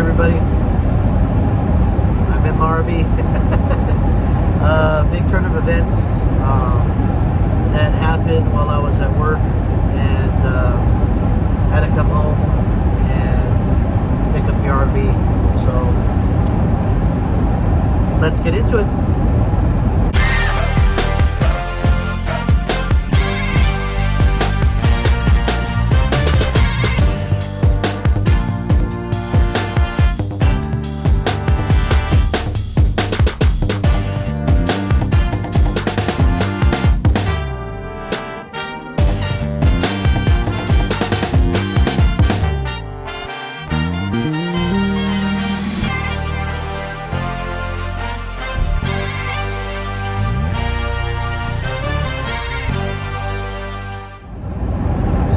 everybody. I'm in Marvy. Big turn of events that happened while I was at work, and had to come home and pick up the RV. So let's get into it.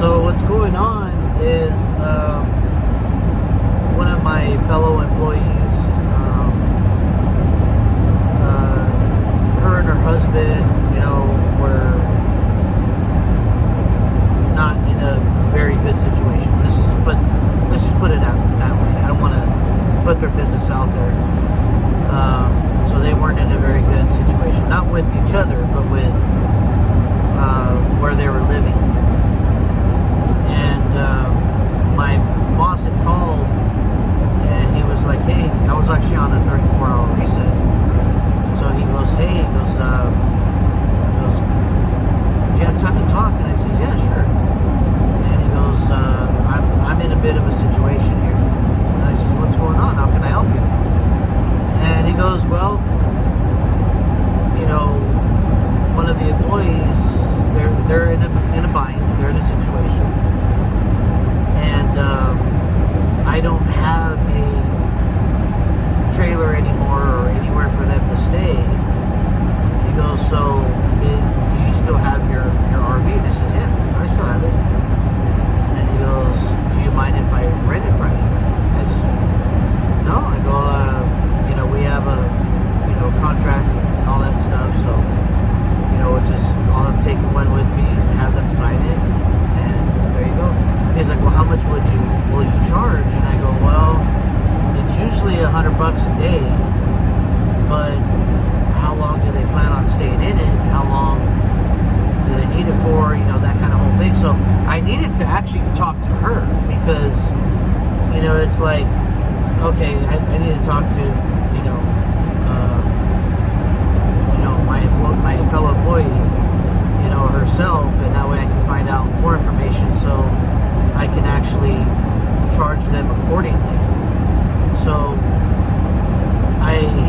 So what's going on is one of my fellow employees, her and her husband, were not in a very good situation. Let's just put it out that way. I don't want to put their business out there. So they weren't in a very good situation, not with each other, but with where they were living. My boss had called, and he was like, hey, I was actually on a 34-hour reset. So he goes, hey, do you have time to talk? And I says, yeah, sure. And he goes, I'm in a bit of a situation here. And I says, what's going on? How can I help you? And he goes, well, one of the employees, they're in a bind, they're in a situation. And I don't have a trailer anymore or anywhere for them to stay. He goes, so do you still have your RV? And I says, yeah, I still have it. And he goes, do you mind if I rent it from you? I says, no. I go, we have a contract and all that stuff, so I'll take one with me and have them sign it, and there you go. He's like, well, how much will you charge? And I go, well, it's usually $100 a day, but how long do they plan on staying in it? How long do they need it for? That kind of whole thing. So I needed to actually talk to her because, it's like, okay, I need to talk to, my fellow employee, herself, and that way I can find out more information so I can actually charge them accordingly. So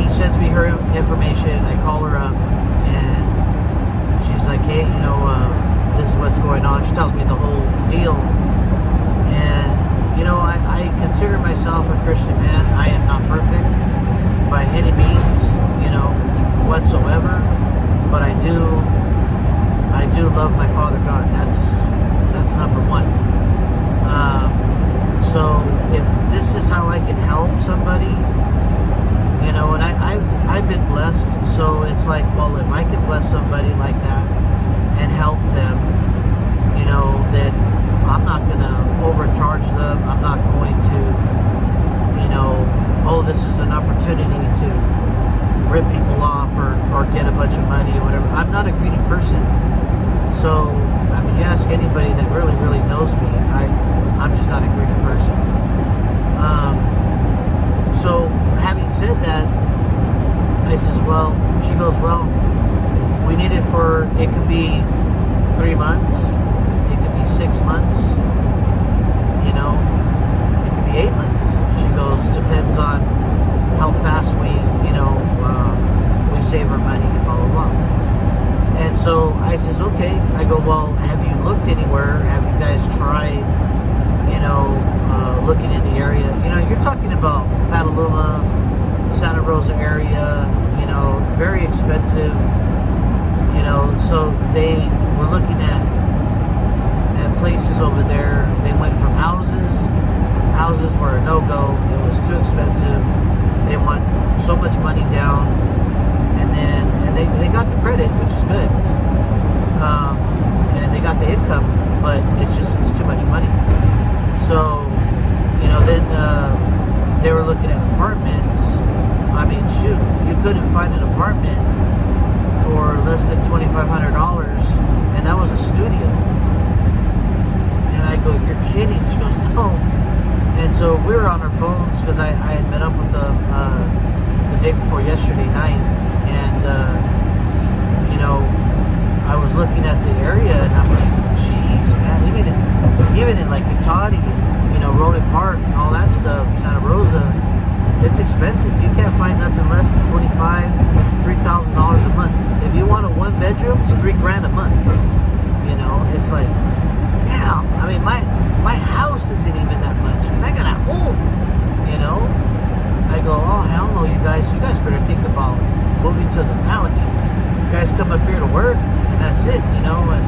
he sends me her information. I call her up, and she's like, hey, this is what's going on. She tells me the whole deal. And I consider myself a Christian man. I am not perfect by any means, whatsoever, but I do love my Father God. That's number one. So if this is how I can help somebody, and I've been blessed, so it's like, well, if I can bless somebody like that and help them, then I'm not gonna overcharge them. I'm not going to, this is an opportunity to rip people off or get a bunch of money or whatever. I'm not a greedy person. So, you ask anybody that really, really knows me, I'm just not a greedy person. So, having said that, I says, she goes, we need it it could be 3 months, it could be 6 months, it could be 8 months. She goes, depends on how fast we save our money and blah, blah, blah. And so I says, okay. I go, well, have you looked anywhere? Have you guys tried, looking in the area? You're talking about Petaluma, Santa Rosa area, very expensive, so they were looking at places over there. They went from houses were a no-go. It was too expensive. They want so much money down, and they got the credit, which is good, and they got the income, but it's too much money. So then they were looking at apartments, I mean, shoot, you couldn't find an apartment for less than $2,500, and that was a studio. And I go, you're kidding? She goes, no. And so we were on our phones because I had met up with them the day before yesterday night, and you know, I was looking at the area, and I'm like, jeez, man, even in like Cotati, you know, Roden Park and all that stuff, Santa Rosa, it's expensive. You can't find nothing less than $3,000 a month. If you want a one bedroom, it's $3,000 a month. You know, it's like, damn. I mean, my house isn't even that much, and I got a home. You know, I go, oh hell no, you guys better think about moving to the valley. You guys come up here to work, and that's it. You know, and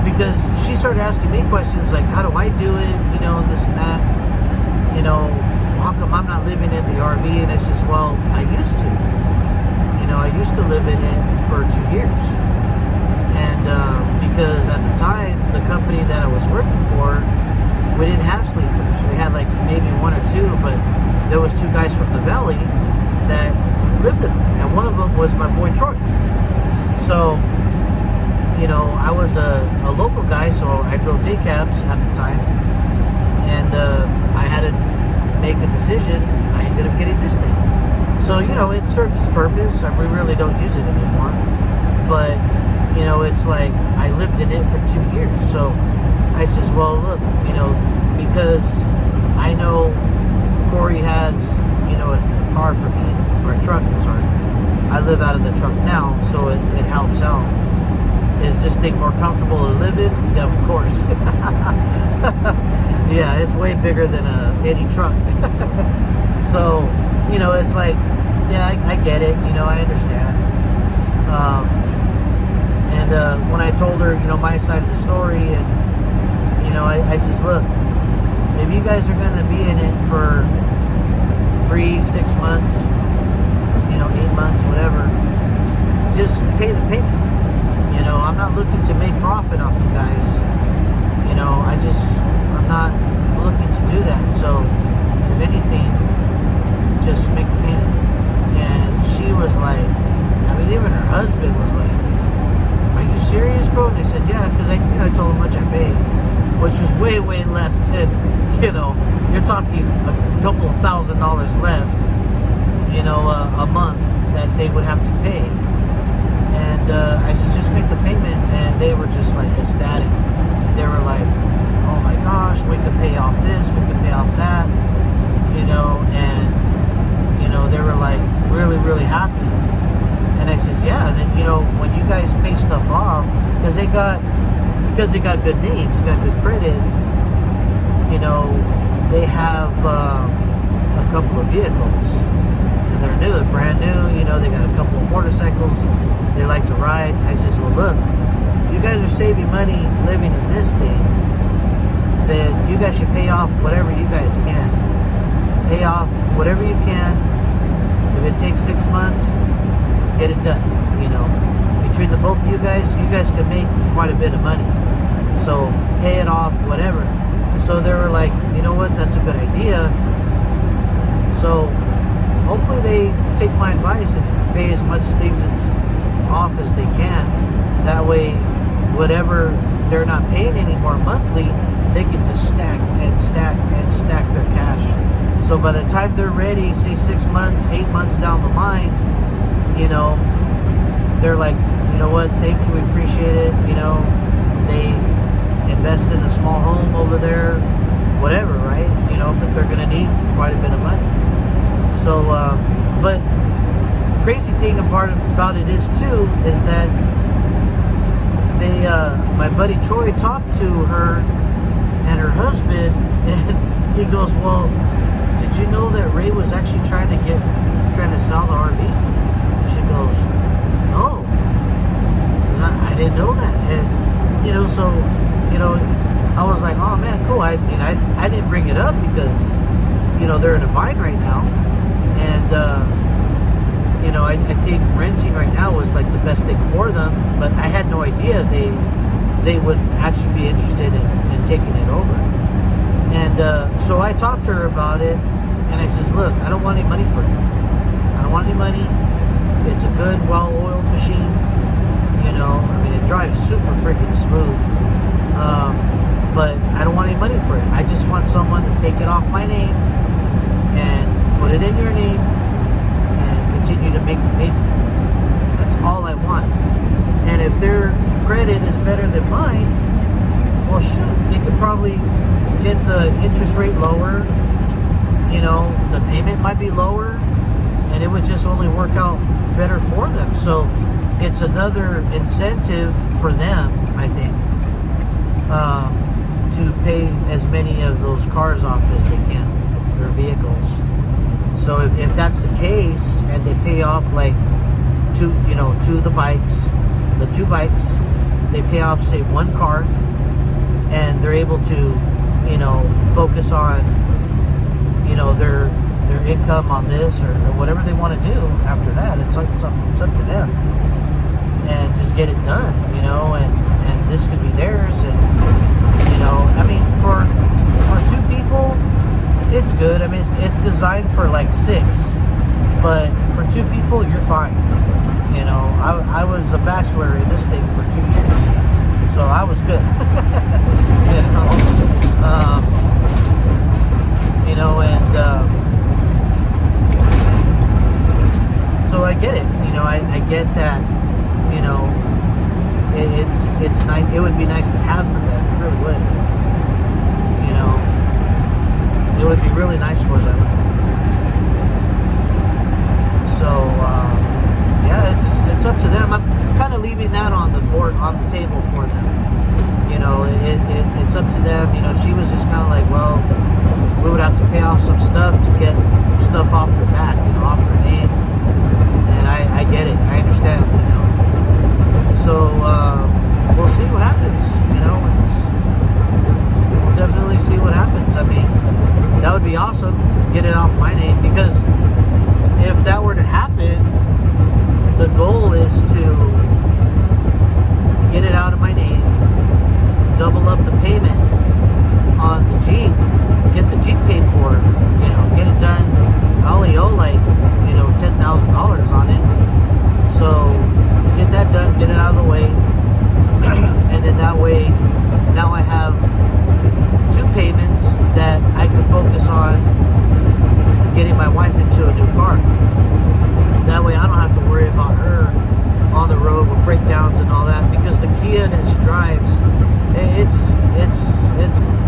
because she started asking me questions like, how do I do it? You know, this and that. You know, how come I'm not living in the RV? And I says, well, I used to. You know, I used to live in it for 2 years. And because at the time, the company that I was working for, we didn't have sleepers. We had like maybe one or two, but there was two guys from the valley that lived in them. And one of them was my boy Troy. So, you know, I was a local guy, so I drove day cabs at the time. And I had to make a decision. I ended up getting this thing. So, you know, it served its purpose. We really don't use it anymore. But, you know, it's like I lived in it for 2 years. So I says, well, look, you know, because I know Corey has, you know, a car for me, or a truck, I'm sorry. I live out of the truck now, so it helps out. Is this thing more comfortable to live in? Yeah, of course. Yeah, it's way bigger than any truck. So, you know, it's like, yeah, I get it. You know, I understand. And when I told her, you know, my side of the story, and, you know, I says, look, if you guys are going to be in it for 3, 6 months, you know, 8 months, whatever, just pay the payment. You know, I'm not looking to make profit off you guys. You know, I'm not looking to do that. So, if anything, just make the payment. And she was like, I mean, even her husband was like, are you serious, bro? And I said, yeah, because I told him how much I paid, which was way, way less than, you know, you're talking a couple of $1,000s less, you know, a month that they would have to pay. And I said, just make the payment. And they were just like ecstatic. They were like, oh my gosh, we could pay off this, we could pay off that, you know, and, you know, they were like really, really happy. And I says, yeah. And then, you know, when you guys pay stuff off, because they got good names, got good credit, you know, they have a couple of vehicles. And they're new, they're brand new, you know, they got a couple of motorcycles they like to ride. I says, well, look, you guys are saving money living in this thing, then you guys should pay off whatever you guys can. Pay off whatever you can. If it takes 6 months, get it done. You know, between the both of you guys can make quite a bit of money. So pay it off, whatever. So they were like, you know what, that's a good idea. So hopefully they take my advice and pay as much things off as they can. That way, whatever they're not paying anymore monthly, they can just stack and stack and stack their cash. So by the time they're ready, say 6 months, 8 months down the line, you know, they're like, you know what, thank you, we appreciate it. You know, they invest in a small home over there, whatever, right? You know, but they're going to need quite a bit of money. So, but the crazy thing about it is too, is that they, my buddy Troy talked to her and her husband, and he goes, well, did you know that Ray was actually trying to sell the RV? She goes, no, I didn't know that. And, you know, so, you know, I was like, oh man, cool. I mean, I didn't bring it up because, you know, they're in a bind right now. And, you know, I think renting right now was like the best thing for them, but I had no idea they would actually be interested in taking it over. And so I talked to her about it, And I says, look, I don't want any money for it. I don't want any money. It's a good, well-oiled machine. You know, I mean, it drives super freaking smooth. But I don't want any money for it. I just want someone to take it off my name and put it in your name and continue to make the payment. That's all I want. And if their credit is better than mine, well, shoot, they could probably get the interest rate lower. You know, the payment might be lower, and it would just only work out better for them. So it's another incentive for them, I think, to pay as many of those cars off as they can, their vehicles. So if that's the case, and they pay off like two of the two bikes, they pay off, say, one car, and they're able to, focus on, their income on this or whatever they want to do after that. It's up to them, and just get it done, and this could be theirs. And I mean, for two people, it's good. I mean, it's designed for like 6, but for 2 people, you're fine. I was a bachelor in this thing for 2 years, so I was good. So I get it. I get that. It's nice. It would be nice to have for them. It really would. It would be really nice for them. So yeah, it's up to them. I'm kind of leaving that on the table for them. It's up to them. She was just kind of like, well, we would have to pay off some stuff to get stuff off their back, off their name. And I get it. I understand. So we'll see what happens. We'll definitely see what happens. I mean, that would be awesome. Get it off my name, because if that were to happen, the goal is to get it out of my name, double up the payment on the Jeep, get the Jeep paid for, get it done. I only owe like, $10,000 on it. So get that done, get it out of the way. And then that way, now I have 2 payments that I can focus on getting my wife into a new car. That way I don't have to worry about her on the road with breakdowns and all that, because the Kia that she drives,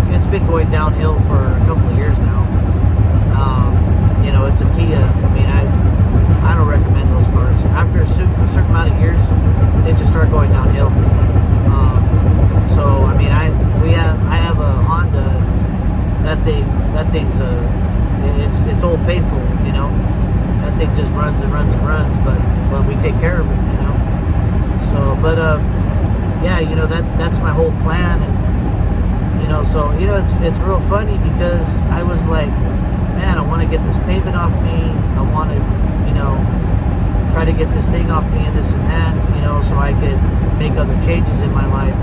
it's been going downhill for a couple of years now. It's a Kia. I mean, I don't recommend those cars. After a certain amount of years, they just start going downhill. So I mean, I have a Honda. That thing's it's Old Faithful. That thing just runs and runs and runs. But we take care of it. So, but yeah, that's my whole plan. And so it's real funny, because I was like, man, I want to get this payment off me. I want to, try to get this thing off me and this and that, so I could make other changes in my life.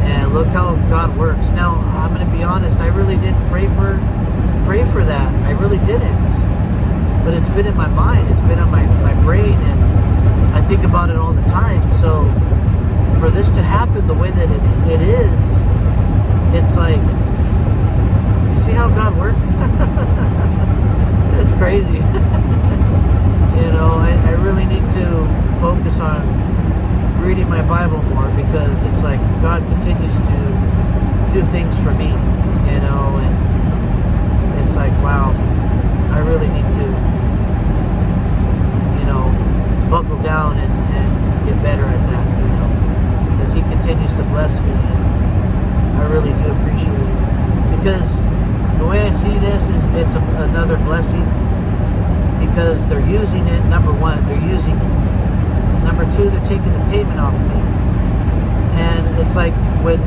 And look how God works. Now, I'm going to be honest, I really didn't pray for that. I really didn't. But it's been in my mind. It's been on my brain, and I think about it all the time. So for this to happen the way that it is, it's like, you see how God works? It's crazy. I really need to focus on reading my Bible more, because it's like God continues to do things for me, and it's like, wow, I really need to, buckle down and get better at that, because He continues to bless me, and I really do appreciate it. Because the way I see this is, it's another blessing, because they're using it. Number one, they're using it. Number two, they're taking the payment off of me. And it's like, when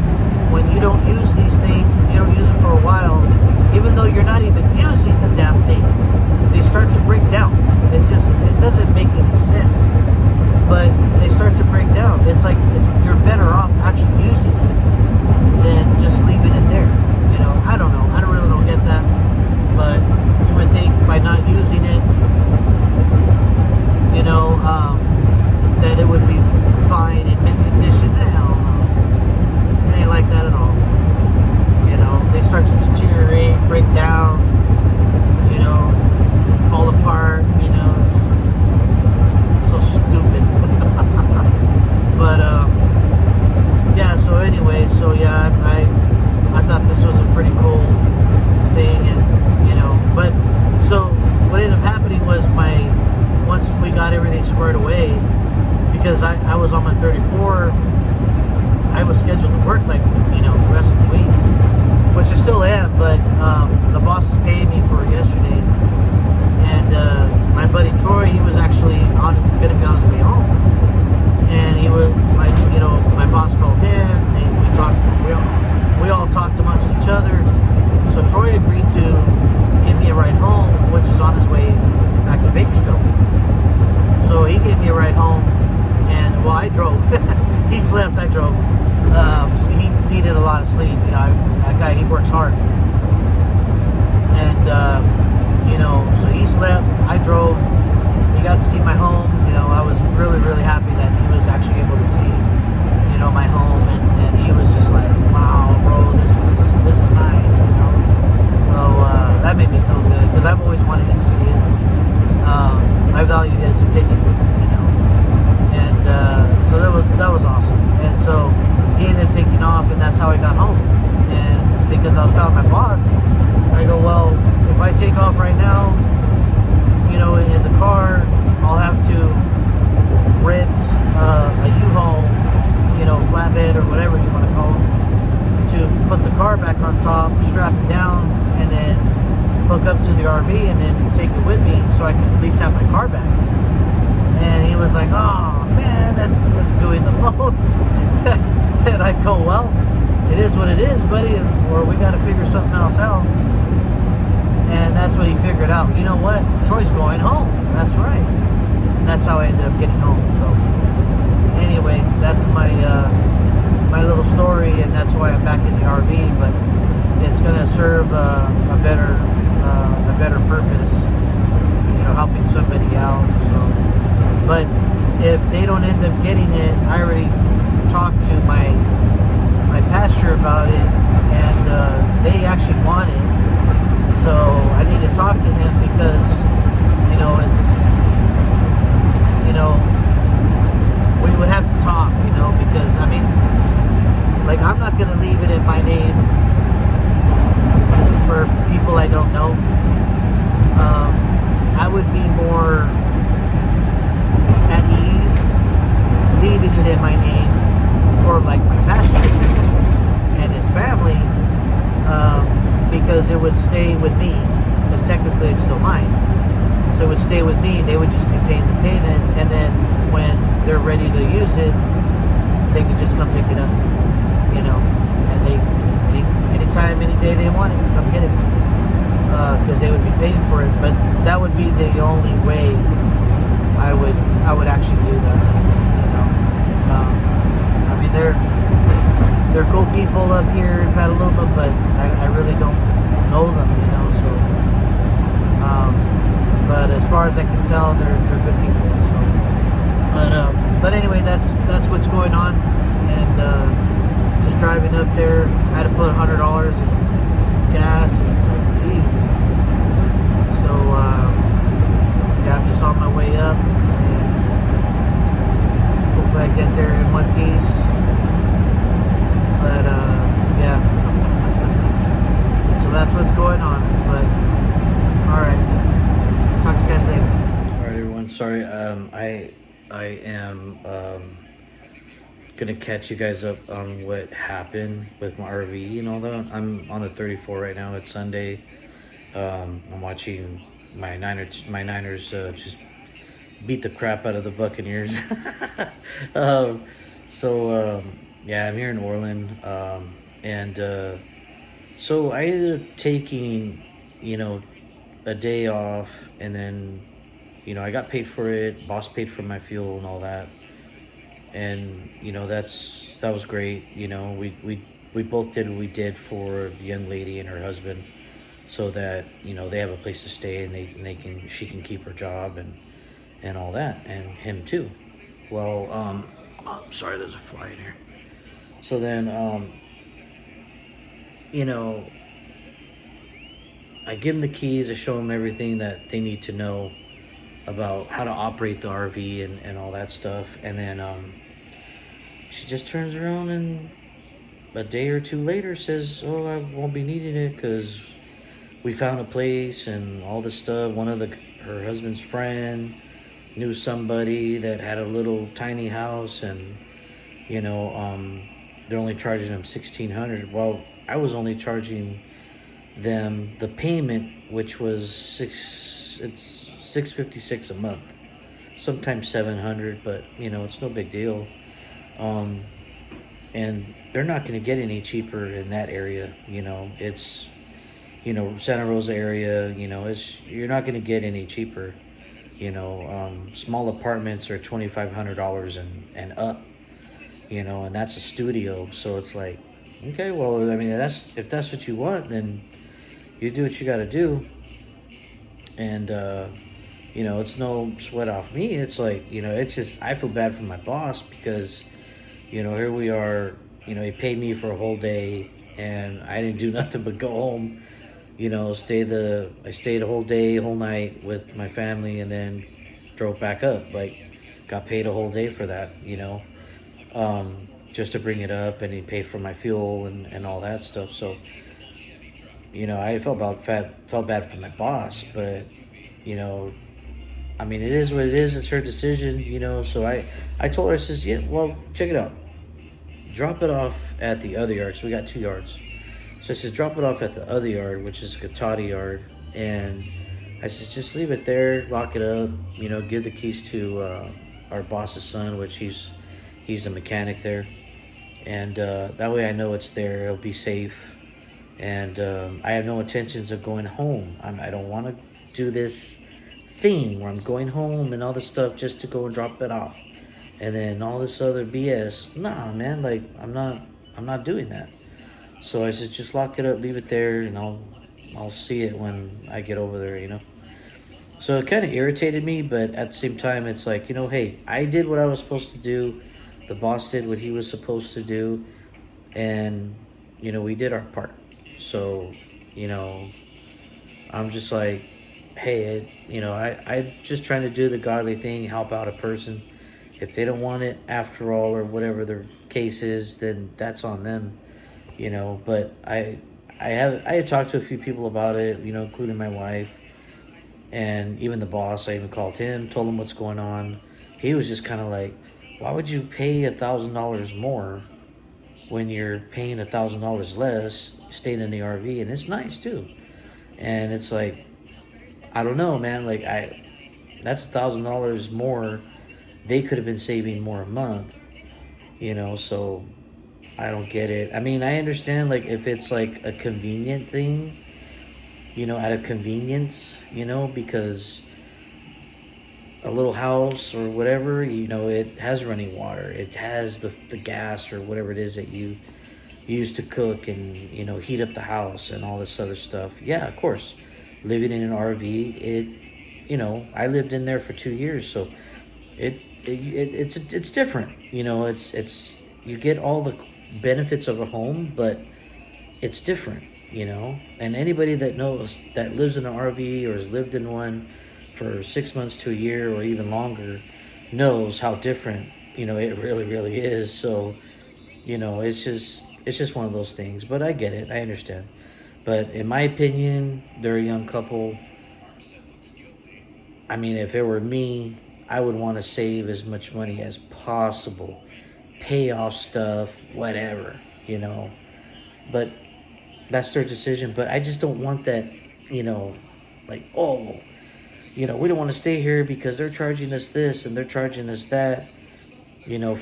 you don't use these things, and you don't use it for a while, even though you're not even using the damn thing, they start to break down. It doesn't make any sense. But they start to break down. It's like, you're better off actually using it than just leaving it there. I don't know. I really don't get that. But you would paying me for yesterday. And my buddy Troy, he was actually going to be on his way home. And he was, my boss called him. We talked. We all talked amongst each other. So Troy agreed to give me a ride home, which is on his way back to Bakersfield. So he gave me a ride home, and well, I drove. He slept, I drove. So he needed a lot of sleep. That guy, he works hard. And so he slept, I drove. He got to see my home. I was really, really happy that he was actually able to see, my home, and he was just like, wow, bro, this is nice, So that made me feel good because I've always wanted him to see it. I value his opinion, and so that was awesome. And so he ended up taking off, and that's how I got home. And because I was telling my boss, I go, well, if I take off right now, in the car, I'll have to rent a U-Haul, flatbed or whatever you want to call them, to put the car back on top, strap it down, and then hook up to the RV and then take it with me so I can at least have my car back. And he was like, oh man, that's doing the most. And I go, well, it is what it is, buddy, or we got to figure something else out. And that's what he figured out. You know what? Troy's going home. That's right. And that's how I ended up getting home. So anyway, that's my my little story, and that's why I'm back in the RV. But it's going to serve a better purpose, helping somebody out. So, but if they don't end up getting it, I already talked to my pastor about it, and they actually want it. So I need to talk to him because, it's, we would have to talk, because, I'm not going to leave it in my name for people I don't know. I would be more at ease leaving it in my name for, my pastor and his family, because it would stay with me, because technically it's still mine. So it would stay with me. They would just be paying the payment, and then when they're ready to use it, they could just come pick it up, and they anytime, any day they want it, come get it, because they would be paying for it. But that would be the only way I would actually do that, they're cool people up here in Petaluma, but I really don't know them, so but as far as I can tell, they're good people. So but anyway, that's what's going on. And just driving up there, I had to put $100 in gas, and it's like, geez. So yeah, I'm just on my way up, and hopefully I get there in one piece. But yeah, so that's what's going on. But all right, talk to you guys later. All right, everyone. Sorry, I am gonna catch you guys up on what happened with my RV and all that. I'm on a 34 right now. It's Sunday. I'm watching my Niners just beat the crap out of the Buccaneers. Yeah, I'm here in Orland, and so I ended up taking, a day off, and then, I got paid for it. Boss paid for my fuel and all that, and that was great. We both did what we did for the young lady and her husband, so that they have a place to stay, and she can keep her job and all that, and him too. Well, oh, sorry, there's a fly in here. So then, I give them the keys, I show them everything that they need to know about how to operate the RV and all that stuff. And then she just turns around and a day or two later says, oh, I won't be needing it because we found a place and all this stuff. One of her husband's friend knew somebody that had a little tiny house, and they're only charging them $1,600. Well, I was only charging them the payment, which was it's 656 a month, sometimes 700, but it's no big deal. Um, and they're not going to get any cheaper in that area. It's Santa Rosa area. It's you're not going to get any cheaper. Small apartments are $2,500 and up. And that's a studio. So it's like, okay, well, I mean, if that's what you want, then you do what you got to do. And it's no sweat off me. It's like, it's just I feel bad for my boss because here we are. He paid me for a whole day, and I didn't do nothing but go home. I stayed a whole day, whole night with my family, and then drove back up. Like, got paid a whole day for that. Um, just to bring it up, and he paid for my fuel and all that stuff. So I felt bad for my boss, but you know, I mean, it is what it is. It's her decision. So I told her, I says, yeah, well, check it out. Drop it off at the other yard. So we got 2 yards. So I says, drop it off at the other yard, which is Gatati yard, and I says, just leave it there, lock it up. Give the keys to our boss's son, which he's a mechanic there, and that way I know it's there. It'll be safe, and I have no intentions of going home. I don't want to do this thing where I'm going home and all this stuff just to go and drop it off, and then all this other BS. Nah, man, like I'm not doing that. So I said, just lock it up, leave it there, and I'll see it when I get over there. So it kind of irritated me, but at the same time, it's like, hey, I did what I was supposed to do. The boss did what he was supposed to do, and we did our part. So, you know, I'm just like, hey, I'm just trying to do the godly thing, help out a person. If they don't want it after all, or whatever the case is, then that's on them. But I have talked to a few people about it, including my wife and even the boss. I even called him, told him what's going on. He was just kind of like, why would you pay $1,000 more when you're paying $1,000 less staying in the RV, and it's nice too. And it's like, I don't know, man. Like, that's $1,000 more. They could have been saving more a month. So I don't get it. I mean, I understand, like, if it's like a convenient thing, out of convenience, because a little house or whatever, it has running water, it has the gas or whatever it is that you use to cook and heat up the house and all this other stuff. Yeah, of course. Living in an RV, I lived in there for 2 years, so it's different. It's you get all the benefits of a home, but it's different. And anybody that knows that lives in an RV or has lived in one for 6 months to a year or even longer knows how different it really really is. So it's just one of those things. But I get it, I understand. But in my opinion, they're a young couple. I mean, if it were me, I would want to save as much money as possible, pay off stuff, whatever. But that's their decision. But I just don't want that, you know, like, oh, we don't want to stay here because they're charging us this and they're charging us that.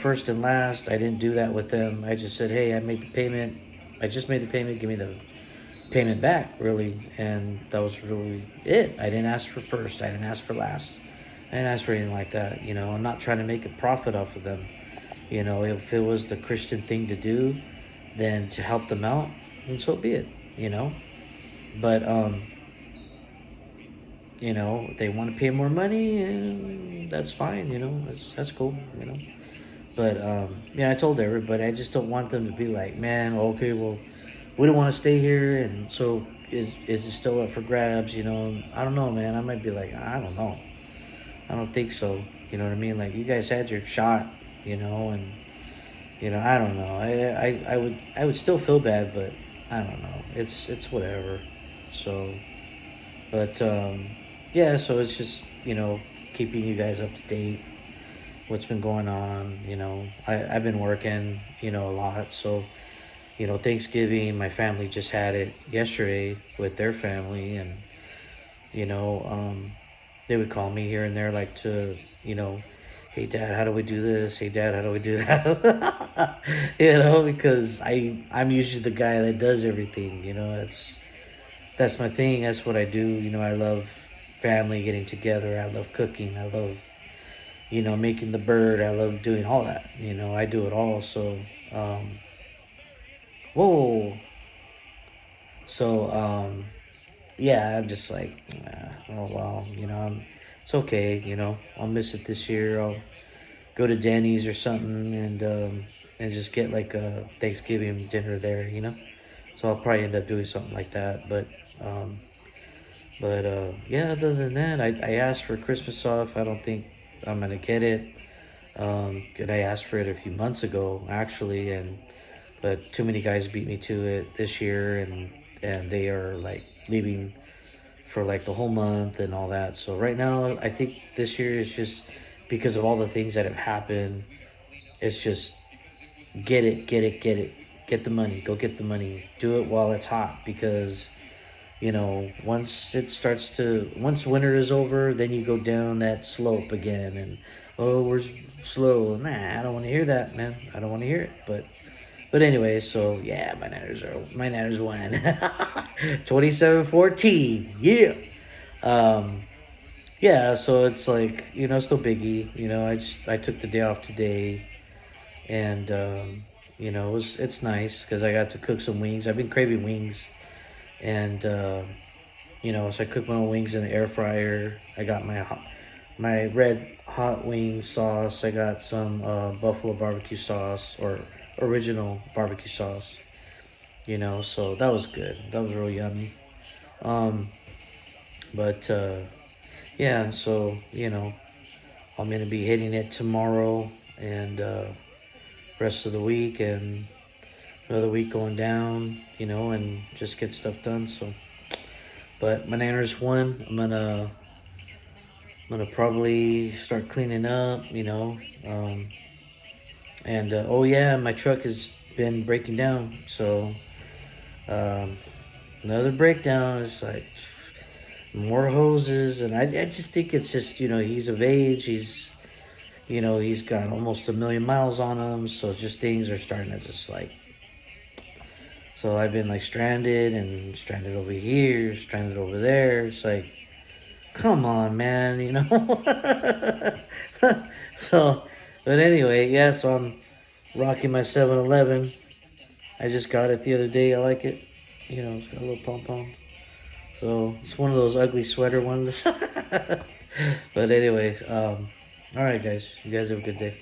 First and last, I didn't do that with them. I just said, hey, I made the payment. I just made the payment. Give me the payment back, really. And that was really it. I didn't ask for first. I didn't ask for last. I didn't ask for anything like that. I'm not trying to make a profit off of them. If it was the Christian thing to do, then to help them out, then so be it. But, they want to pay more money, and that's fine, that's cool. But yeah, I told everybody, I just don't want them to be like, man, okay, well, we don't want to stay here, and so is it still up for grabs? I don't know, man. I might be like, I don't know. I don't think so. You know what I mean? Like, you guys had your shot, and I don't know. I would still feel bad, but I don't know. It's whatever. So, but yeah. So it's just keeping you guys up to date. What's been going on? I've been working a lot, so Thanksgiving, my family just had it yesterday with their family, and you know, they would call me here and there, like to, hey dad, how do we do this? Hey dad, how do we do that? Because I'm usually the guy that does everything. That's my thing. That's what I do. I love family getting together. I love cooking. I love making the bird. I love doing all that. I do it all. So, whoa. So, yeah, I'm just like, oh well, it's okay. I'll miss it this year. I'll go to Denny's or something, and just get like a Thanksgiving dinner there. So I'll probably end up doing something like that. But yeah, other than that, I asked for Christmas off. I don't think I'm gonna get it. And I asked for it a few months ago actually, but too many guys beat me to it this year, and they are like leaving for like the whole month and all that. So right now, I think this year is just because of all the things that have happened. It's just get it, get it, get it, get the money, go get the money, do it while it's hot, because once winter is over, then you go down that slope again, and oh, we're slow. Nah, I don't want to hear that, man. I don't want to hear it. But anyway, so yeah, my Niners won. 27-14. Yeah. Um, yeah, so it's like, it's no biggie. I took the day off today, and it's nice because I got to cook some wings. I've been craving wings, and so I cooked my own wings in the air fryer. I got my red hot wing sauce. I got some buffalo barbecue sauce, or original barbecue sauce. So that was good. That was real yummy. Um, but yeah, so I'm gonna be hitting it tomorrow, and rest of the week, and another week going down, and just get stuff done. So, but my Niners won. I'm gonna probably start cleaning up, and oh yeah, my truck has been breaking down. So um, another breakdown is like more hoses, and I just think it's just he's of age. He's got almost 1,000,000 miles on him, so just things are starting to just like. So I've been like stranded over here, stranded over there. It's like, come on, man, So, but anyway, yeah, so I'm rocking my 7-Eleven. I just got it the other day. I like it. It's got a little pom-pom. So, it's one of those ugly sweater ones. But anyway, all right, guys. You guys have a good day.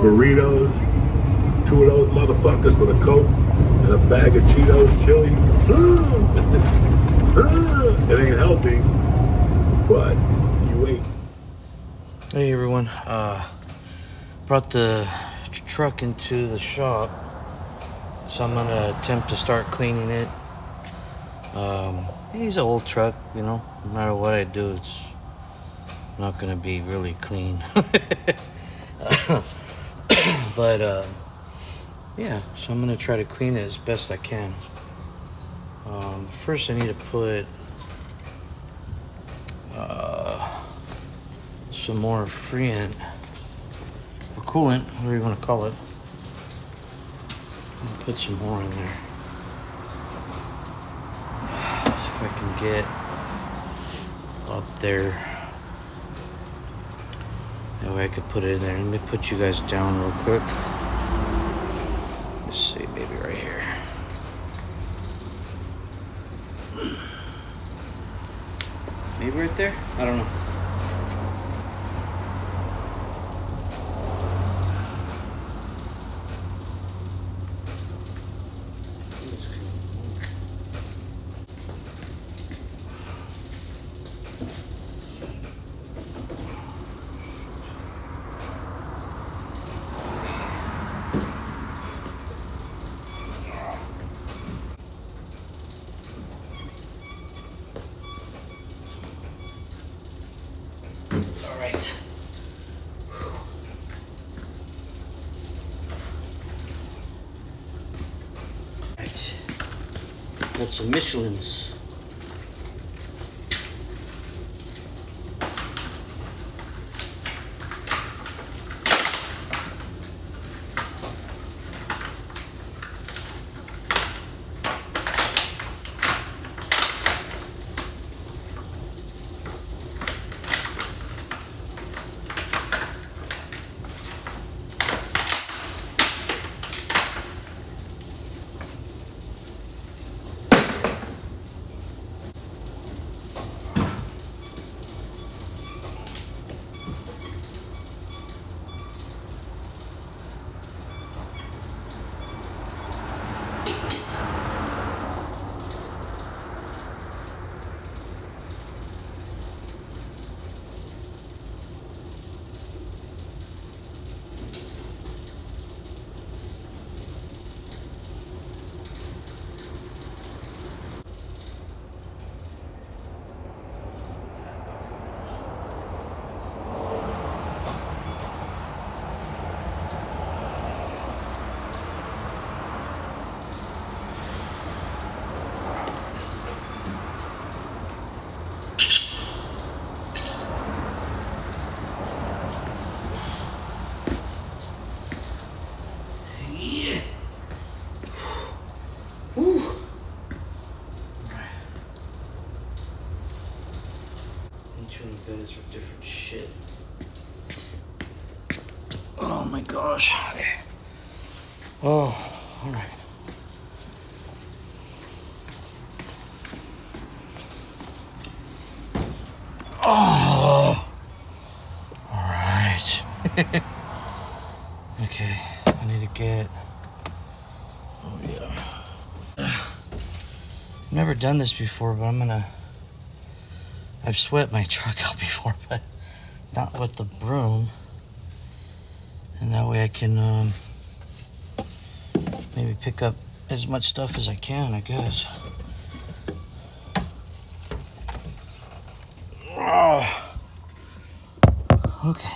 burritos, 2 of those motherfuckers with a Coke, and a bag of Cheetos, chili. It ain't healthy, but you ate. Hey everyone, brought the truck into the shop, so I'm gonna attempt to start cleaning it. It's an old truck, you know, no matter what I do, it's not gonna be really clean. But yeah, so I'm gonna try to clean it as best I can. First I need to put some more Freon or coolant, whatever you want to call it. I'll put some more in there. See if I can get up there. That way I could put it in there. Let me put you guys down real quick. Let's see, maybe right here. Maybe right there? I don't know. All right. Got some Michelins. Goodness for different shit. Oh my gosh. Okay. Oh, all right. Oh, all right. Okay, I need to get. Oh yeah. I've never done this before, but I've swept my truck out before, but not with the broom. And that way I can maybe pick up as much stuff as I can, I guess. Oh. Okay.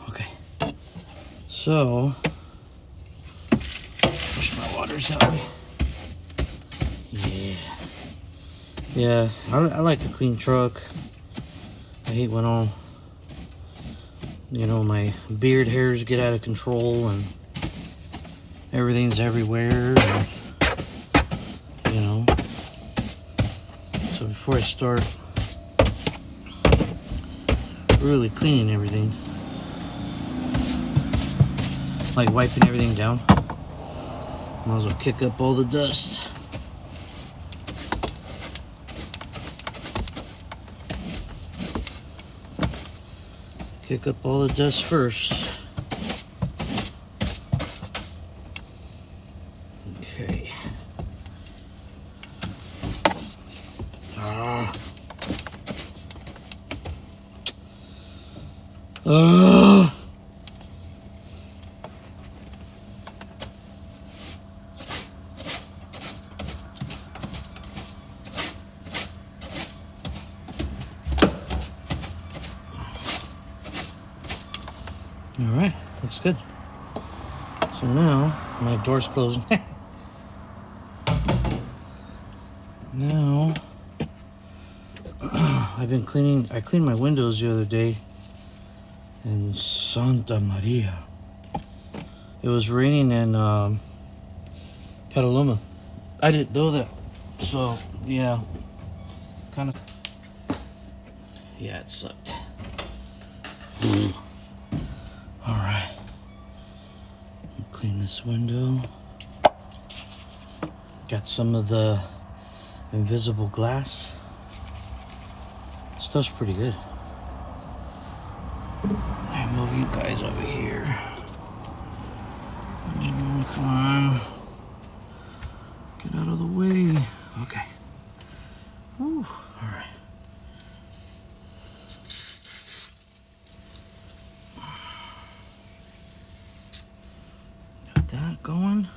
Okay. So, push my waters that way. Yeah, I like a clean truck. I hate when all, you know, my beard hairs get out of control and everything's everywhere, and, you know. So before I start really cleaning everything, like wiping everything down, might as well kick up all the dust. Kick up all the dust first. Okay. All right, looks good. So now my door's closing. Now I've been cleaning. I cleaned my windows the other day in Santa Maria. It was raining in Petaluma. I didn't know that. So yeah, kind of. Yeah, it sucked. All right. Clean this window. Got some of the invisible glass. Stuff's pretty good. I move you guys over here. Come on. Get out of the way. Okay. Whew. All right. Got that going.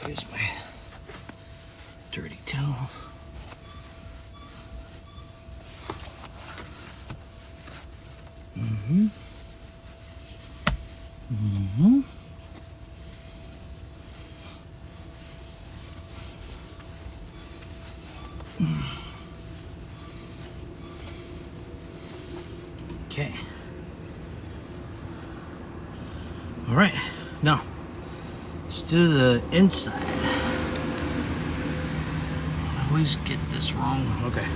Here's my dirty towel. Okay. All right. Now, let's do the inside. I always get this wrong. Okay.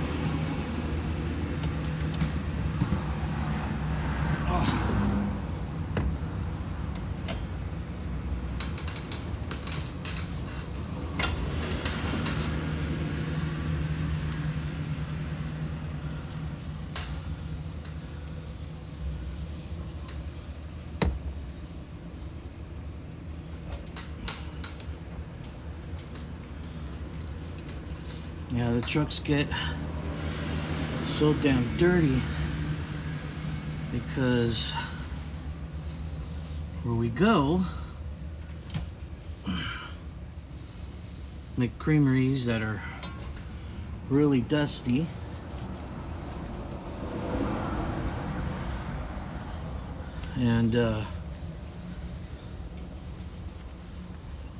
Yeah, the trucks get so damn dirty because where we go, make creameries that are really dusty. And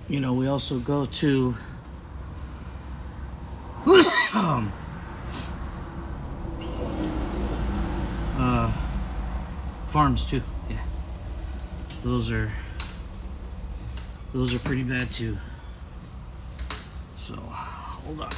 you know, we also go to farms too. Yeah, those are pretty bad too. So hold on.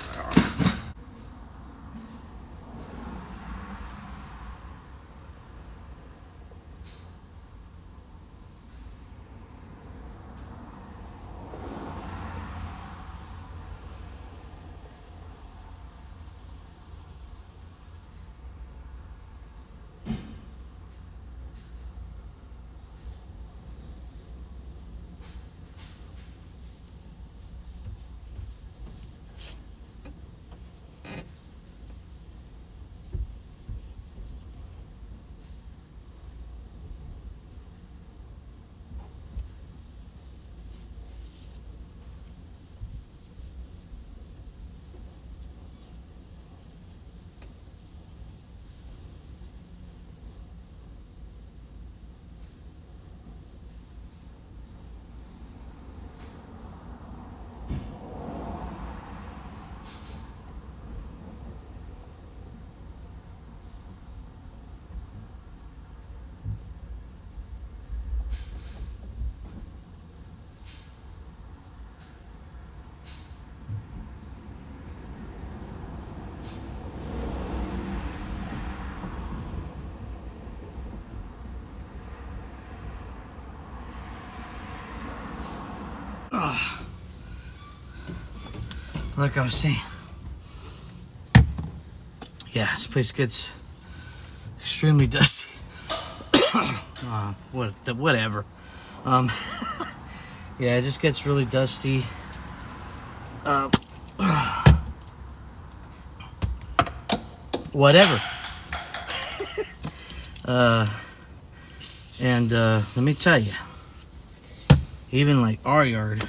Like I was saying, yeah, this place gets extremely dusty. Whatever. Yeah, it just gets really dusty. Whatever. And let me tell you, even like our yard,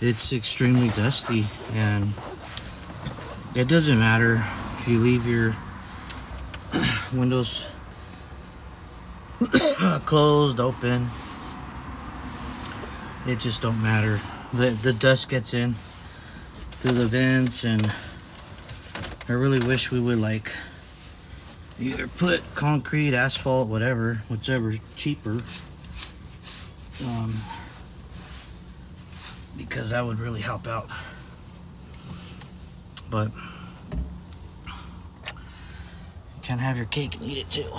it's extremely dusty, and it doesn't matter if you leave your windows closed, open. It just don't matter. The dust gets in through the vents, and I really wish we would like either put concrete, asphalt, whatever, whichever's cheaper. Because that would really help out. But you can't have your cake and eat it too.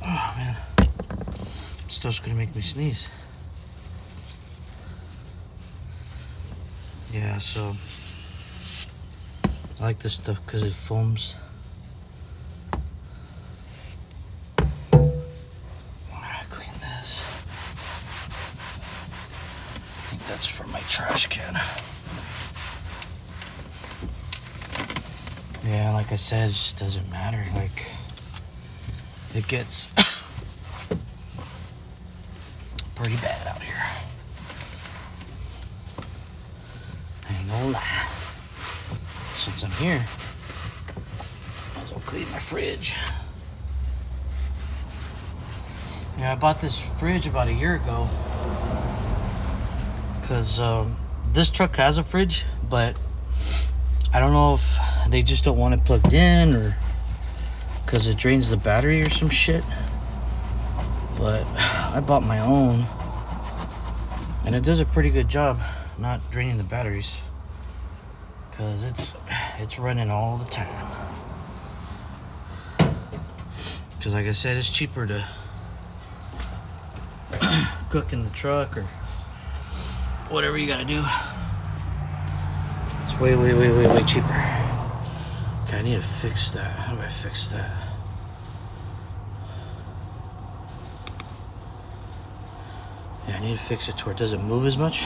Oh man, stuff's gonna make me sneeze. Yeah, so I like this stuff because it foams. Clean this. I think that's for my trash can. Yeah, like I said, it just doesn't matter. Like, it gets pretty bad out here. I ain't gonna lie. Since I'm here, I'll clean my fridge. Yeah, I bought this fridge about a year ago because this truck has a fridge, but I don't know if they just don't want it plugged in or because it drains the battery or some shit. But I bought my own, and it does a pretty good job not draining the batteries. Cause it's running all the time. Cause like I said, it's cheaper to cook in the truck or whatever you gotta do. It's way cheaper. Okay, I need to fix that. How do I fix that? Yeah, I need to fix it to where it doesn't move as much.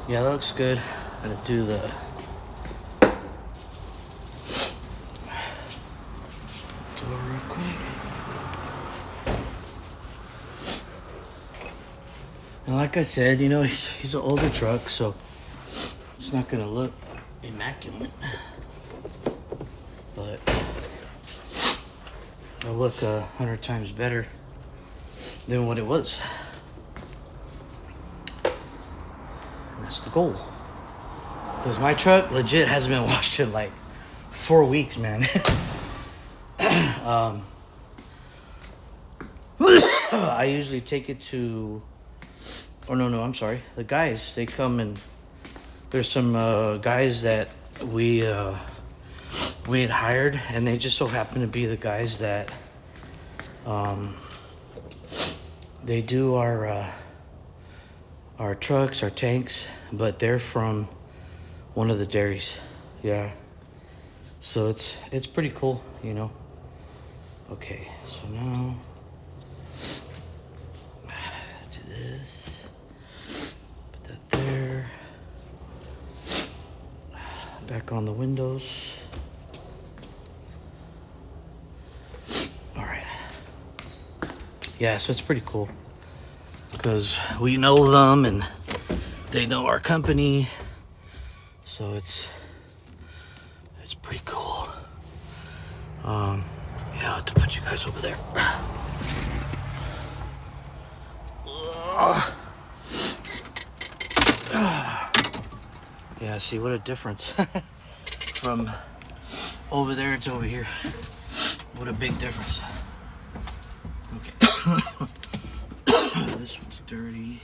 Yeah, that looks good. I'm gonna do the door real quick. And like I said, you know, he's an older truck, so it's not gonna look immaculate, but it'll look 100 times better than what it was. That's the goal. Because my truck legit hasn't been washed in like 4 weeks, man. I usually take it to, oh no, I'm sorry. The guys, they come and there's some guys that we had hired, and they just so happen to be the guys that they do our trucks, our tanks, but they're from one of the dairies. Yeah. So it's pretty cool, you know. Okay, so now do this. Put that there. Back on the windows. Alright. Yeah, so it's pretty cool. Because we know them and they know our company, so it's pretty cool. Yeah, I'll have to put you guys over there. Yeah, see what a difference from over there to over here. What a big difference. Okay. This one's dirty.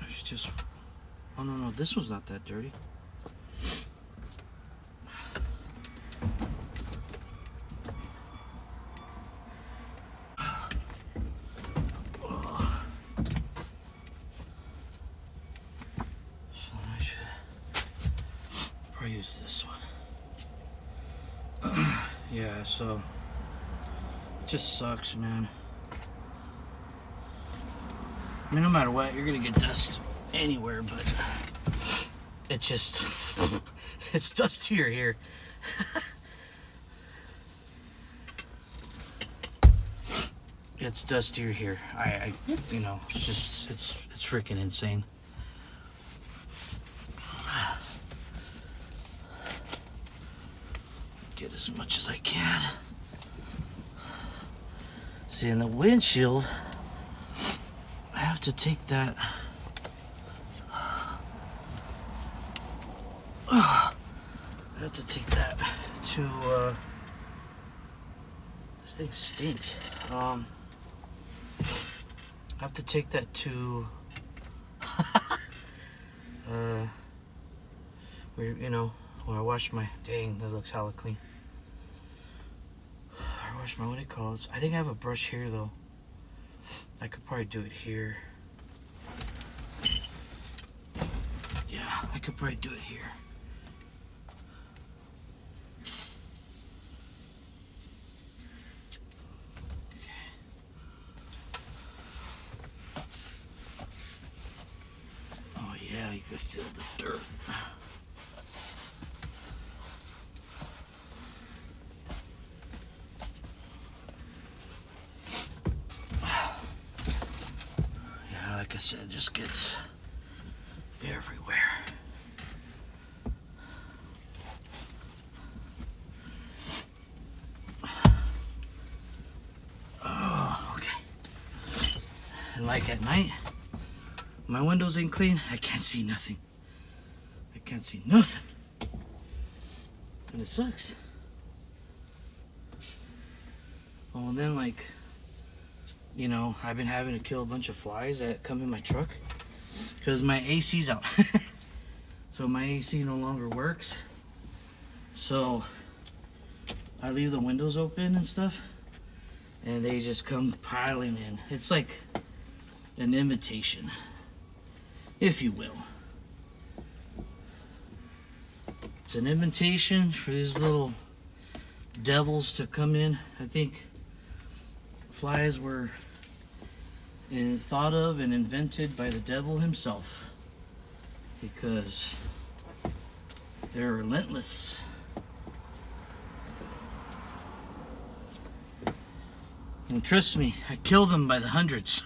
It's just, oh no, this one's not that dirty. I'll use this one. Yeah, so it just sucks, man. I mean, no matter what, you're gonna get dust anywhere, but it's just it's dustier here. It's dustier here. I you know, it's just it's freaking insane. Get as much as I can. See, in the windshield, I have to take that. I have to take that to. This thing stinks. I have to take that to. Where when I wash my. Dang, that looks hella clean. I wash my, what it calls. I think I have a brush here though. I could probably do it here. Yeah, I could probably do it here. Okay. Oh yeah, you could feel the dirt. Like I said, it just gets everywhere. Oh, okay. And like at night, my windows ain't clean, I can't see nothing. I can't see nothing. And it sucks. Oh, and then like, I've been having to kill a bunch of flies that come in my truck because my AC's out. So my AC no longer works. So I leave the windows open and stuff, and they just come piling in. It's like an invitation, if you will. It's an invitation for these little devils to come in. I think flies were thought of and invented by the devil himself because they're relentless. And trust me, I kill them by the hundreds.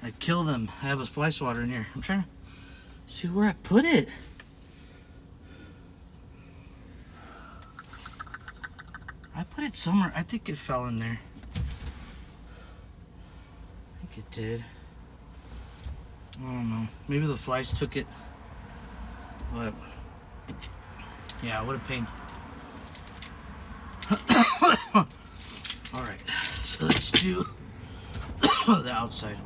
I kill them. I have a fly swatter in here. I'm trying to see where I put it. I put it somewhere. I think it fell in there. It did. I don't know. Maybe the flies took it. But yeah, what a pain. Alright, so let's do the outside.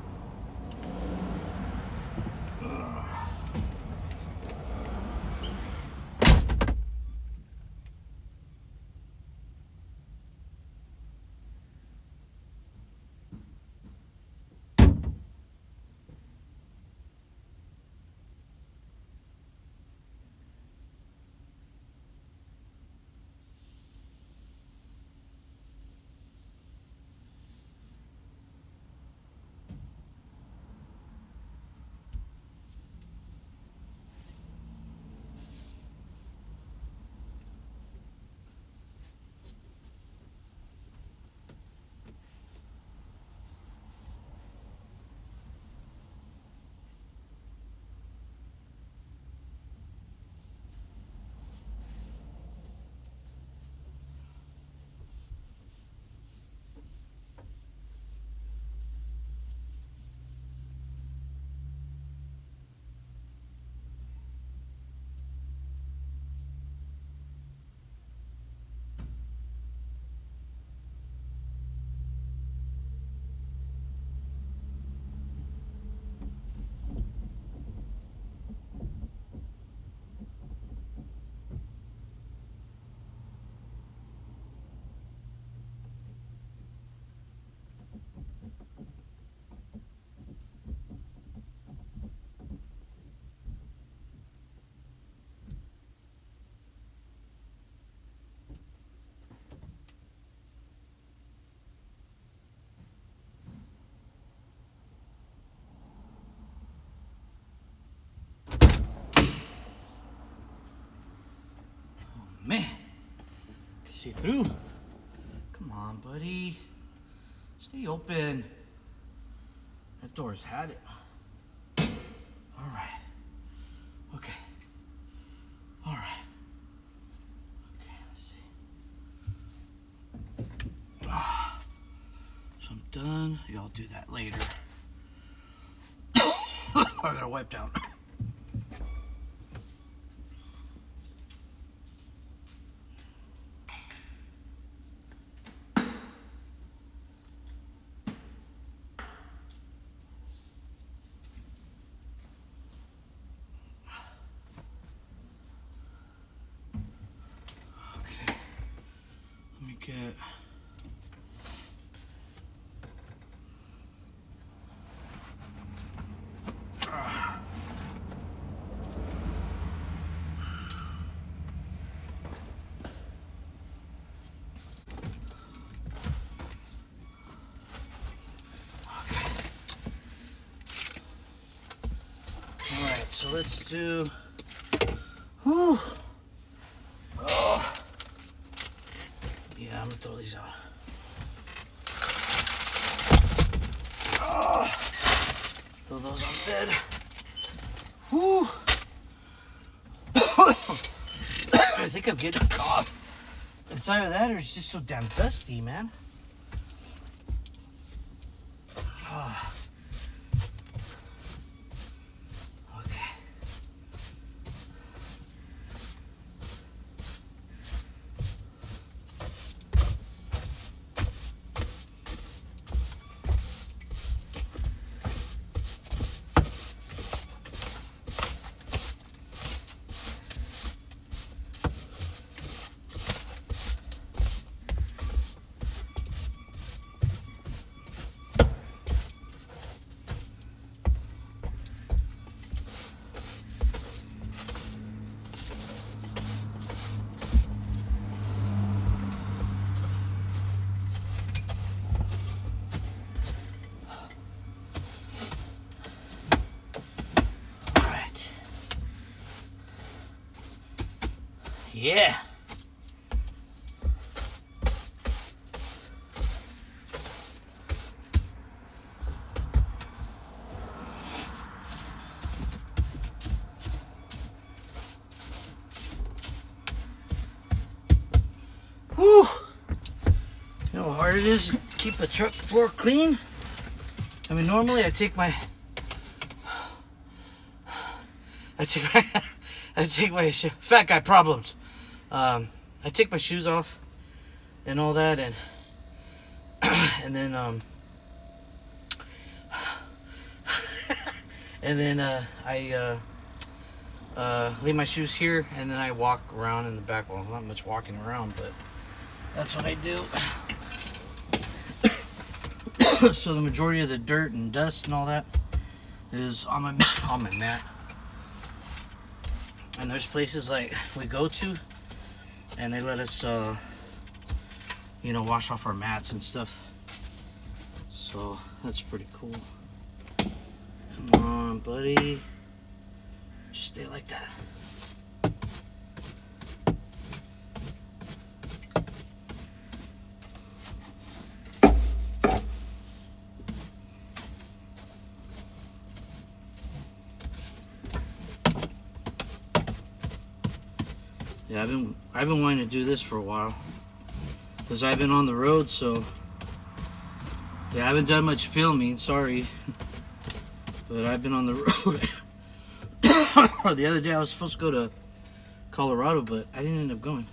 man. Can see through. Come on, buddy. Stay open. That door's had it. All right. Okay. All right. Okay, let's see. So I'm done. Y'all do that later. I gotta wipe down. Okay. Let me get. So let's do. Whew. Oh. Yeah, I'm gonna throw these out. Oh. Throw those on bed. Whew. I think I'm getting a cough. It's either that or it's just so damn dusty, man. Oh. Yeah. Whew. You know how hard it is to keep a truck floor clean? I mean, normally I take my fat guy problems. I take my shoes off and all that, and then I leave my shoes here, and then I walk around in the back. Well, not much walking around, but that's what I do. So the majority of the dirt and dust and all that is on my mat. And there's places like we go to, and they let us, wash off our mats and stuff. So that's pretty cool. Come on, buddy. Just stay like that. Yeah, I've been wanting to do this for a while, because I've been on the road, so yeah, I haven't done much filming, sorry, but I've been on the road. The other day I was supposed to go to Colorado, but I didn't end up going.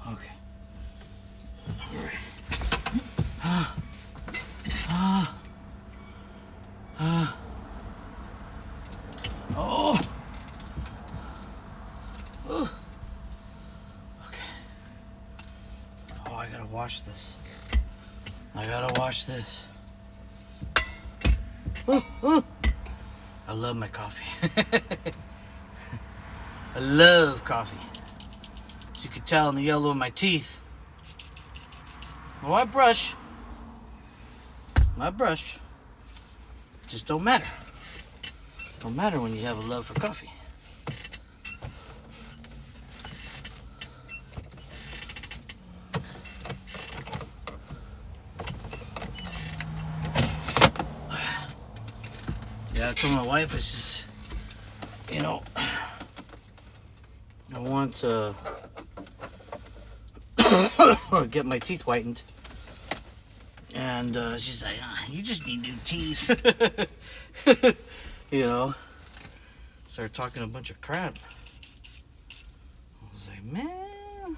Okay. Oh. Okay. Oh, I gotta wash this. I gotta wash this. I love my coffee. I love coffee. As you can tell in the yellow of my teeth. Oh, I brush. I brush. It just don't matter. Don't matter when you have a love for coffee. Yeah, I told my wife, I says, you know, I want to get my teeth whitened. And she's like, you just need new teeth. You know, started talking a bunch of crap. I was like, man,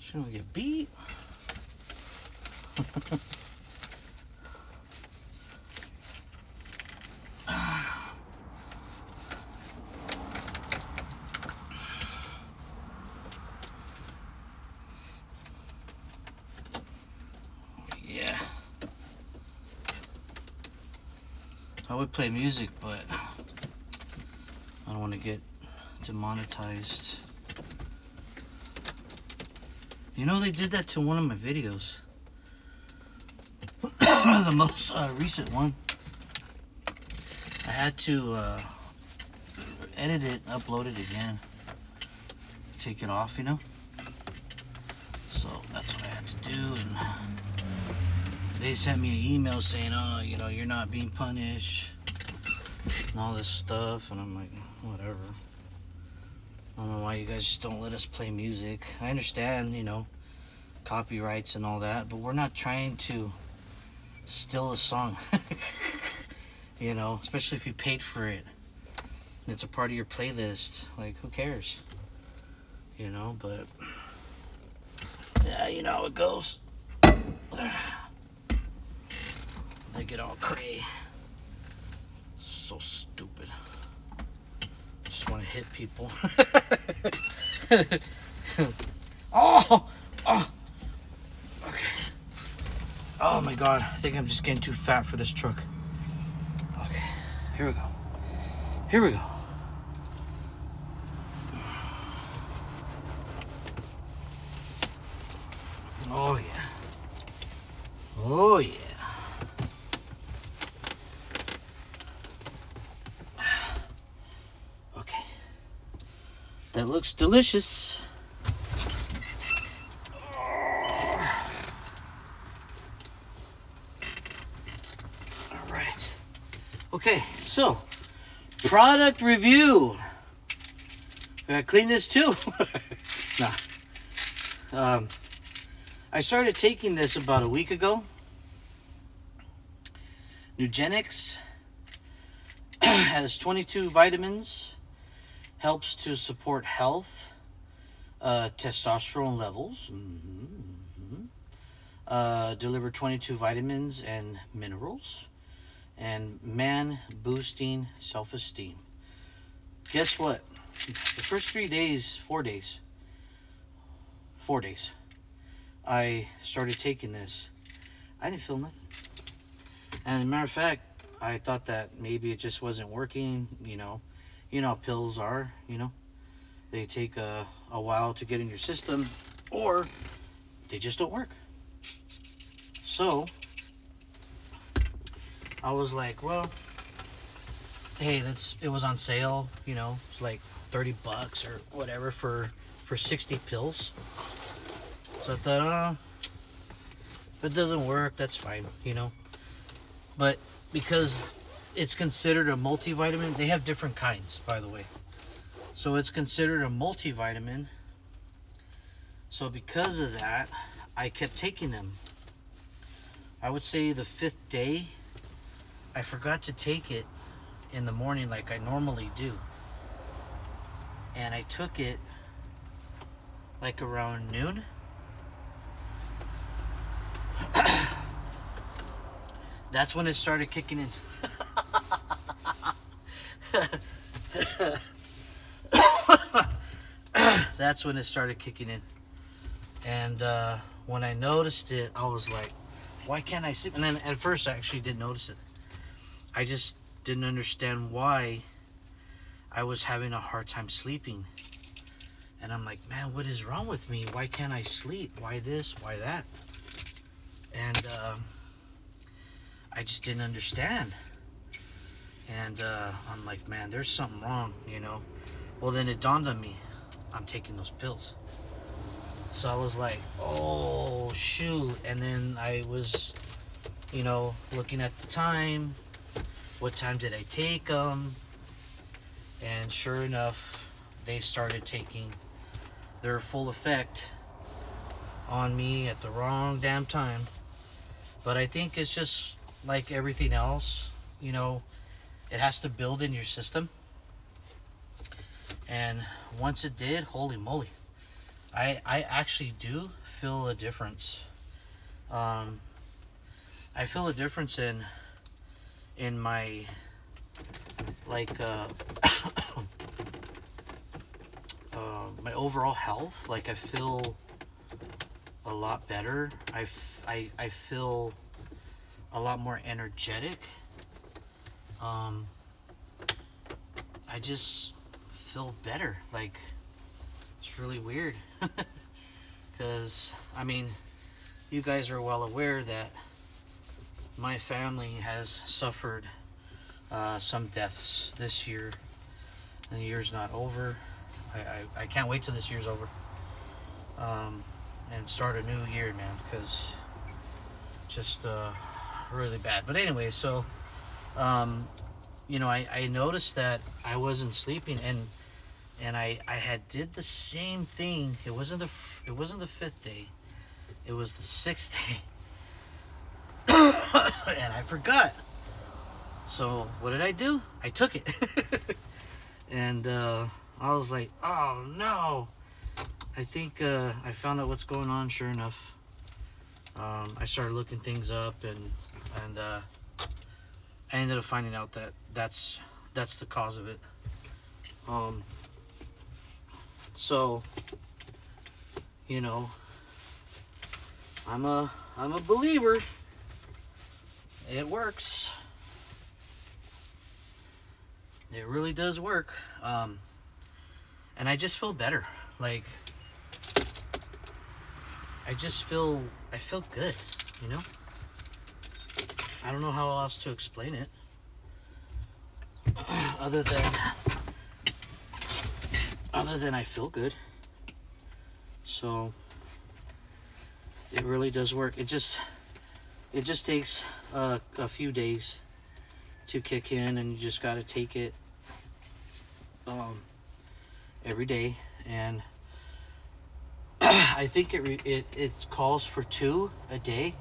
shouldn't get beat. Yeah. I would play music, but I don't want to get demonetized. You know, they did that to one of my videos. The most recent one. I had to edit it, upload it again, take it off, you know. So that's what I had to do, and they sent me an email saying, oh, you know, you're not being punished and all this stuff. And I'm like, whatever. I don't know why you guys just don't let us play music. I understand, you know, copyrights and all that, but we're not trying to steal a song. You know, especially if you paid for it. It's a part of your playlist. Like, who cares? You know, but yeah, you know how it goes. They get all cray. So stupid. Just want to hit people. Oh! Okay. Oh my god. I think I'm just getting too fat for this truck. Okay. Here we go. Here we go. Oh yeah. Oh yeah. Okay. That looks delicious. All right. Okay, so product review. I gotta clean this too. Nah. I started taking this about a week ago. Nugenix has 22 vitamins, helps to support health, testosterone levels, deliver 22 vitamins and minerals, and man-boosting self-esteem. Guess what? The first 4 days, I started taking this. I didn't feel nothing. And as a matter of fact, I thought that maybe it just wasn't working, you know. You know how pills are, you know. They take a while to get in your system, or they just don't work. So, I was like, well, hey, it was on sale, you know. It's like $30 or whatever for 60 pills. So I thought, if it doesn't work, that's fine, you know. But because it's considered a multivitamin, they have different kinds, by the way. So it's considered a multivitamin. So because of that, I kept taking them. I would say the 5th day, I forgot to take it in the morning like I normally do. And I took it like around noon. That's when it started kicking in. That's when it started kicking in. And when I noticed it, I was like, why can't I sleep? And then at first I actually didn't notice it. I just didn't understand why I was having a hard time sleeping. And I'm like, man, what is wrong with me? Why can't I sleep? Why this? Why that? And I just didn't understand. And I'm like, man, there's something wrong, you know. Well, then it dawned on me, I'm taking those pills. So I was like, oh, shoot. And then I was, you know, looking at the time. What time did I take them? And sure enough, they started taking their full effect on me at the wrong damn time. But I think it's just like everything else, you know, it has to build in your system. And once it did, holy moly, I actually do feel a difference. I feel a difference in my like my overall health. Like I feel a lot better. I feel a lot more energetic. I just feel better. Like, it's really weird. Because, I mean, you guys are well aware that my family has suffered some deaths this year. And the year's not over. I can't wait till this year's over. And start a new year, man. Because just really bad. But anyway, so you know, I noticed that I wasn't sleeping, and I had did the same thing. It wasn't the 5th day, it was the 6th day. And I forgot. So what did I do? I took it. And I was like, oh no, I think I found out what's going on. Sure enough, I started looking things up, and I ended up finding out that that's the cause of it. So, you know, I'm a believer. It works. It really does work. And I just feel better. Like, I feel good, you know? I don't know how else to explain it. Other than I feel good. So it really does work. It just takes a few days to kick in, and you just got to take it every day. And I think it calls for 2 a day,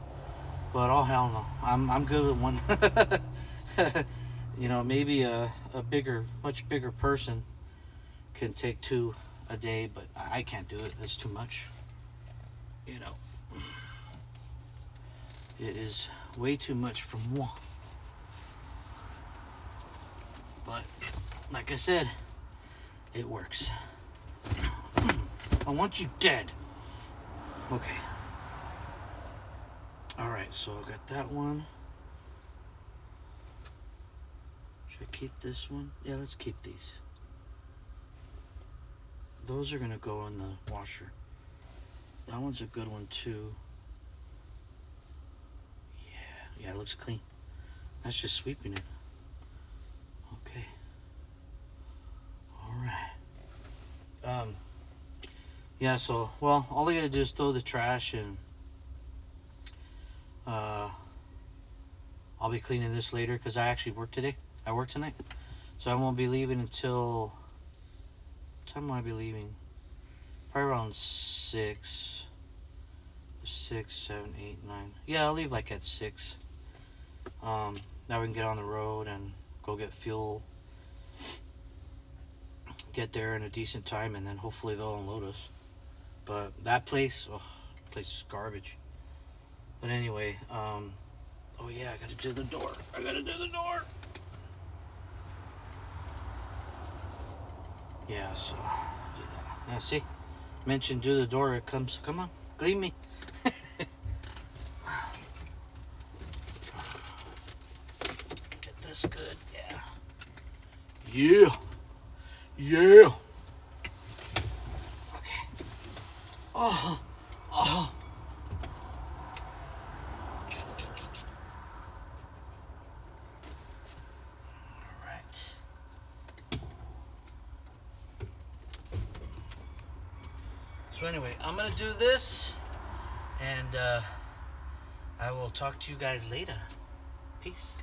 but oh hell no, I'm good with 1. You know, maybe a much bigger person can take 2 a day, but I can't do it. That's too much. You know, it is way too much for moi. But like I said, it works. I want you dead. Okay. Alright, so I got that one. Should I keep this one? Yeah, let's keep these. Those are gonna go in the washer. That one's a good one too. Yeah, it looks clean. That's just sweeping it. Okay. Alright. yeah, so, well, all I gotta do is throw the trash, and I'll be cleaning this later because I actually work today. I work tonight. So I won't be leaving until... What time will I be leaving? Probably around 6. 6, 7, 8, 9. Yeah, I'll leave like at 6. Now we can get on the road and go get fuel. Get there in a decent time, and then hopefully they'll unload us. But that place, place is garbage. But anyway, oh yeah, I gotta do the door. Yeah, so do that. Yeah, see, mentioned do the door. It comes. Come on, clean me. Get this good. Yeah. Yeah. Okay. Oh. So anyway, I'm gonna do this, and I will talk to you guys later. Peace.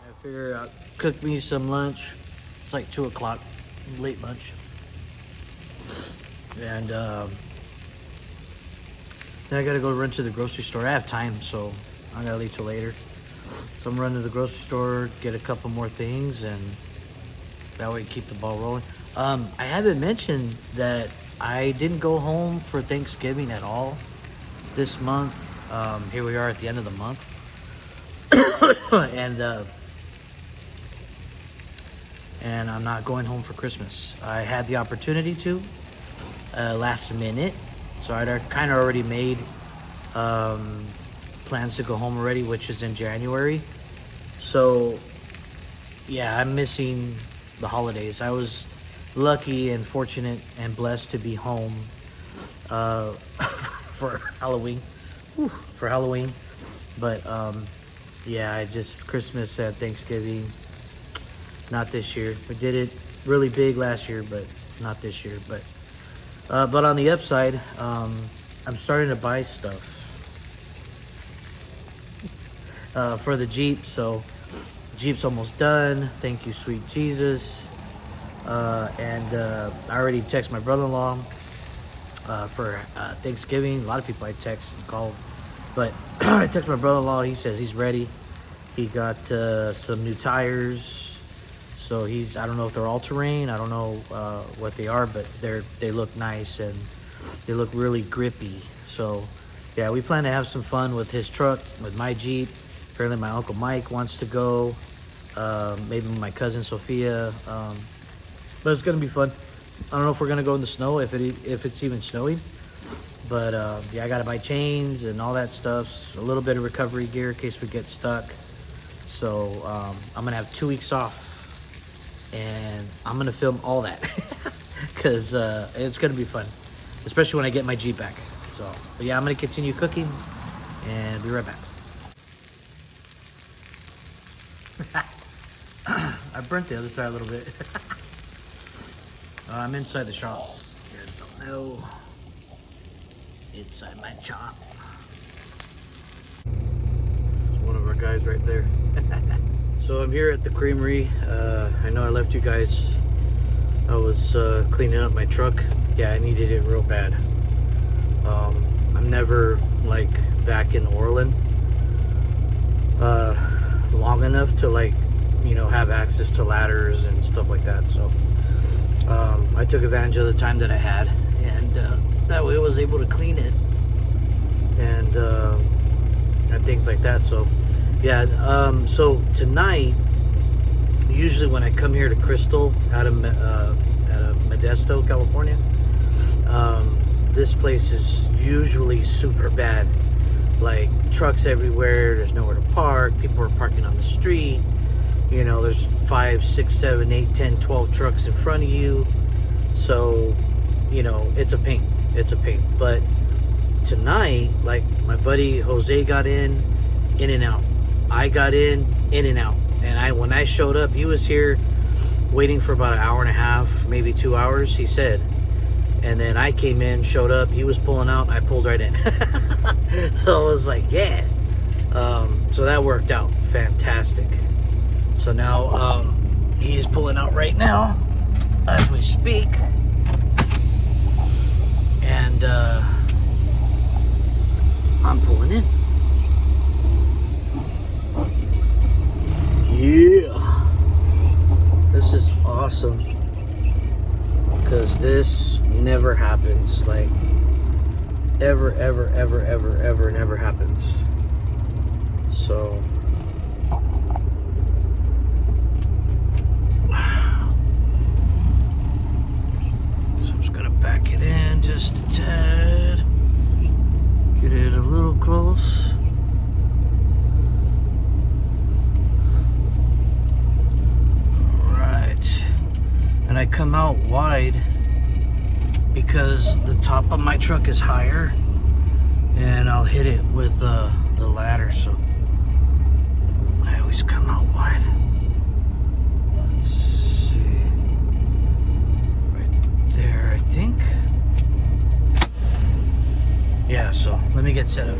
I figure I'll cook me some lunch. It's like 2 o'clock, late lunch. And then I gotta go run to the grocery store. I have time, so I gotta leave till later. So I'm running to the grocery store, get a couple more things, and that way keep the ball rolling. I haven't mentioned that I didn't go home for Thanksgiving at all this month. Here we are at the end of the month. And I'm not going home for Christmas. I had the opportunity to last minute, so I'd kind of already made plans to go home already, which is in January. So yeah, I'm missing the holidays. I was lucky and fortunate and blessed to be home for Halloween. For Halloween, but yeah, Christmas and Thanksgiving, not this year. We did it really big last year, but not this year. But on the upside, I'm starting to buy stuff for the Jeep. So Jeep's almost done. Thank you, sweet Jesus. And I already texted my brother-in-law for Thanksgiving. A lot of people I text and called, but I text my brother-in-law. He says he's ready. He got some new tires, so I don't know if they're all-terrain. I don't know what they are, but they look nice and they look really grippy. So yeah, we plan to have some fun with his truck, with my Jeep. Apparently my Uncle Mike wants to go, maybe my cousin Sophia, but it's gonna be fun. I don't know if we're gonna go in the snow, if it's even snowing, but yeah, I gotta buy chains and all that stuff, a little bit of recovery gear in case we get stuck. So I'm gonna have 2 weeks off, and I'm gonna film all that because it's gonna be fun, especially when I get my Jeep back. So, but yeah, I'm gonna continue cooking and be right back. I burnt the other side a little bit. I'm inside the shop. You guys don't know. Inside my shop. One of our guys right there. So I'm here at the creamery. I know I left you guys. I was cleaning up my truck. Yeah, I needed it real bad. I'm never like back in Orland long enough to like, you know, have access to ladders and stuff like that. So I took advantage of the time that I had, and that way I was able to clean it and things like that. So yeah, so tonight, usually when I come here to Crystal out of Modesto, California, this place is usually super bad. Like trucks everywhere, there's nowhere to park, people are parking on the street, you know, there's 5, 6, 7, 8, 10, 12 trucks in front of you. So, you know, it's a pain. But tonight, like, my buddy Jose got in and out. I got in and out. And when I showed up, he was here waiting for about an hour and a half, maybe 2 hours, he said. And then I came in, showed up, he was pulling out, I pulled right in. So I was like, yeah. So that worked out fantastic. So now he's pulling out right now as we speak. And I'm pulling in. Yeah. This is awesome. Because this never happens. Like, ever never happens. So, wow. So I'm just gonna back it in just a tad. Get it a little close. Alright. And I come out wide because the top of my truck is higher, and I'll hit it with the ladder, so I always come out wide. Let's see, right there, I think. Yeah, so let me get set up.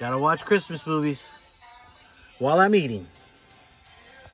Gotta watch Christmas movies while I'm eating.